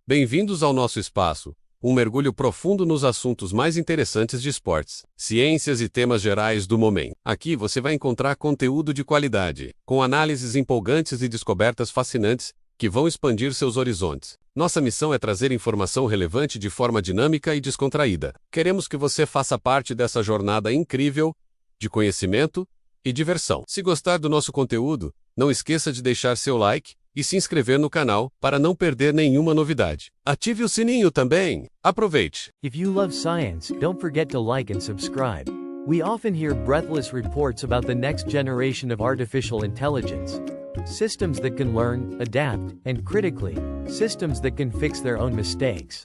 Bem-vindos ao nosso espaço, um mergulho profundo nos assuntos mais interessantes de esportes, ciências e temas gerais do momento. Aqui você vai encontrar conteúdo de qualidade, com análises empolgantes e descobertas fascinantes que vão expandir seus horizontes. Nossa missão é trazer informação relevante de forma dinâmica e descontraída. Queremos que você faça parte dessa jornada incrível de conhecimento e diversão. Se gostar do nosso conteúdo, não esqueça de deixar seu like e se inscrever no canal para não perder nenhuma novidade. Ative o sininho também. Aproveite! If you love science, don't forget to like and subscribe. We often hear breathless reports about the next generation of artificial intelligence. Systems that can learn, adapt, and critically, systems that can fix their own mistakes.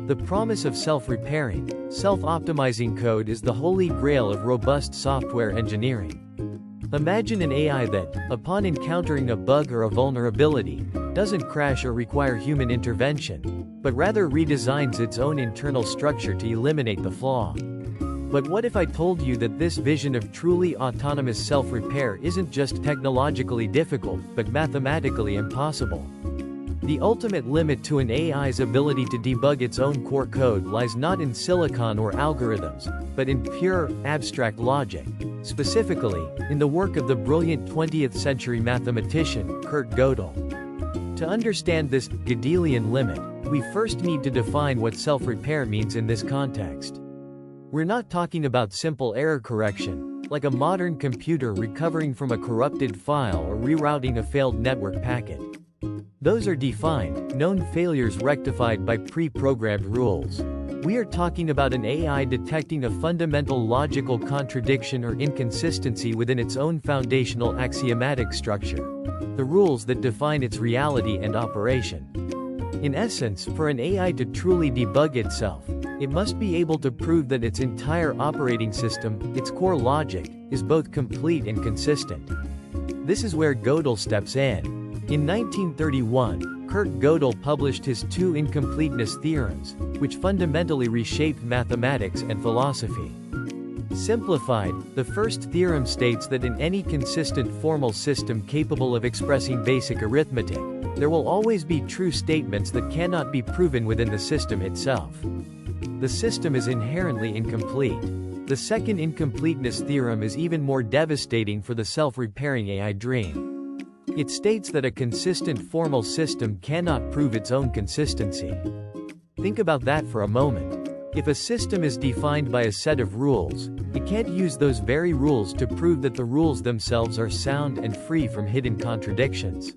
The promise of self-repairing, self-optimizing code is the holy grail of robust software engineering. Imagine an AI that, upon encountering a bug or a vulnerability, doesn't crash or require human intervention, but rather redesigns its own internal structure to eliminate the flaw. But what if I told you that this vision of truly autonomous self-repair isn't just technologically difficult, but mathematically impossible? The ultimate limit to an AI's ability to debug its own core code lies not in silicon or algorithms, but in pure, abstract logic. Specifically, in the work of the brilliant 20th-century mathematician, Kurt Gödel. To understand this Gödelian limit, we first need to define what self-repair means in this context. We're not talking about simple error correction, like a modern computer recovering from a corrupted file or rerouting a failed network packet. Those are defined, known failures rectified by pre-programmed rules. We are talking about an AI detecting a fundamental logical contradiction or inconsistency within its own foundational axiomatic structure. The rules that define its reality and operation. In essence, for an AI to truly debug itself, it must be able to prove that its entire operating system, its core logic, is both complete and consistent. This is where Gödel steps in. In 1931, Kurt Gödel published his two incompleteness theorems, which fundamentally reshaped mathematics and philosophy. Simplified, the first theorem states that in any consistent formal system capable of expressing basic arithmetic, there will always be true statements that cannot be proven within the system itself. The system is inherently incomplete. The second incompleteness theorem is even more devastating for the self-repairing AI dream. It states that a consistent formal system cannot prove its own consistency. Think about that for a moment. If a system is defined by a set of rules, it can't use those very rules to prove that the rules themselves are sound and free from hidden contradictions.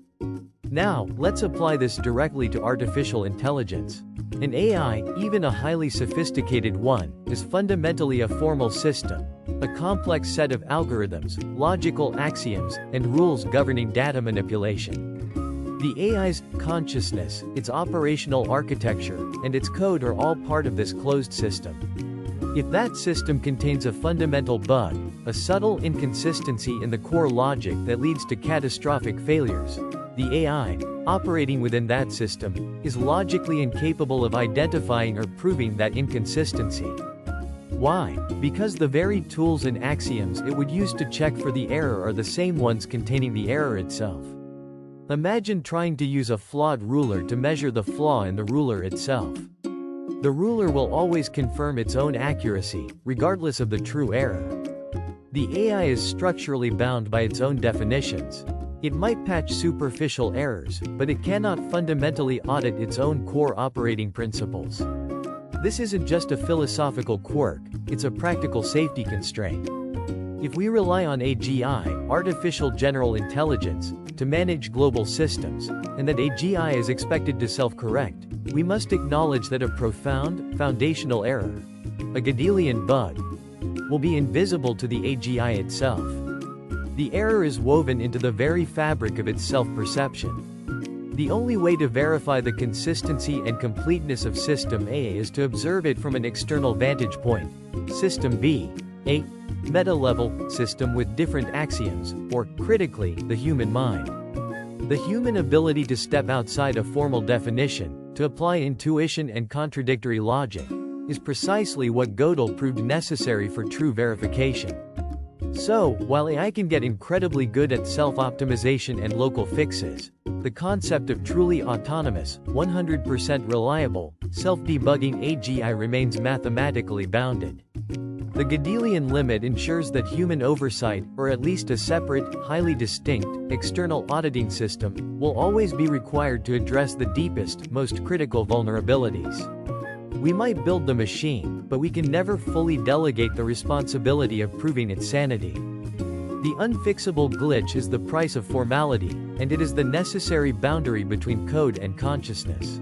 Now, let's apply this directly to artificial intelligence. An AI, even a highly sophisticated one, is fundamentally a formal system, a complex set of algorithms, logical axioms, and rules governing data manipulation. The AI's consciousness, its operational architecture, and its code are all part of this closed system. If that system contains a fundamental bug, a subtle inconsistency in the core logic that leads to catastrophic failures, the AI, operating within that system, is logically incapable of identifying or proving that inconsistency. Why? Because the very tools and axioms it would use to check for the error are the same ones containing the error itself. Imagine trying to use a flawed ruler to measure the flaw in the ruler itself. The ruler will always confirm its own accuracy, regardless of the true error. The AI is structurally bound by its own definitions. It might patch superficial errors, but it cannot fundamentally audit its own core operating principles. This isn't just a philosophical quirk, it's a practical safety constraint. If we rely on AGI, artificial general intelligence, to manage global systems, and that AGI is expected to self-correct, we must acknowledge that a profound, foundational error, a Gödelian bug, will be invisible to the AGI itself. The error is woven into the very fabric of its self-perception. The only way to verify the consistency and completeness of System A is to observe it from an external vantage point, System B, a meta-level system with different axioms, or, critically, the human mind. The human ability to step outside a formal definition, to apply intuition and contradictory logic, is precisely what Gödel proved necessary for true verification. So, while AI can get incredibly good at self-optimization and local fixes, the concept of truly autonomous, 100% reliable, self-debugging AGI remains mathematically bounded. The Gödelian limit ensures that human oversight, or at least a separate, highly distinct, external auditing system, will always be required to address the deepest, most critical vulnerabilities. We might build the machine, but we can never fully delegate the responsibility of proving its sanity. The unfixable glitch is the price of formality, and it is the necessary boundary between code and consciousness.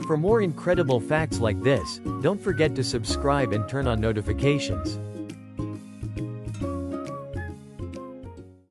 For more incredible facts like this, don't forget to subscribe and turn on notifications.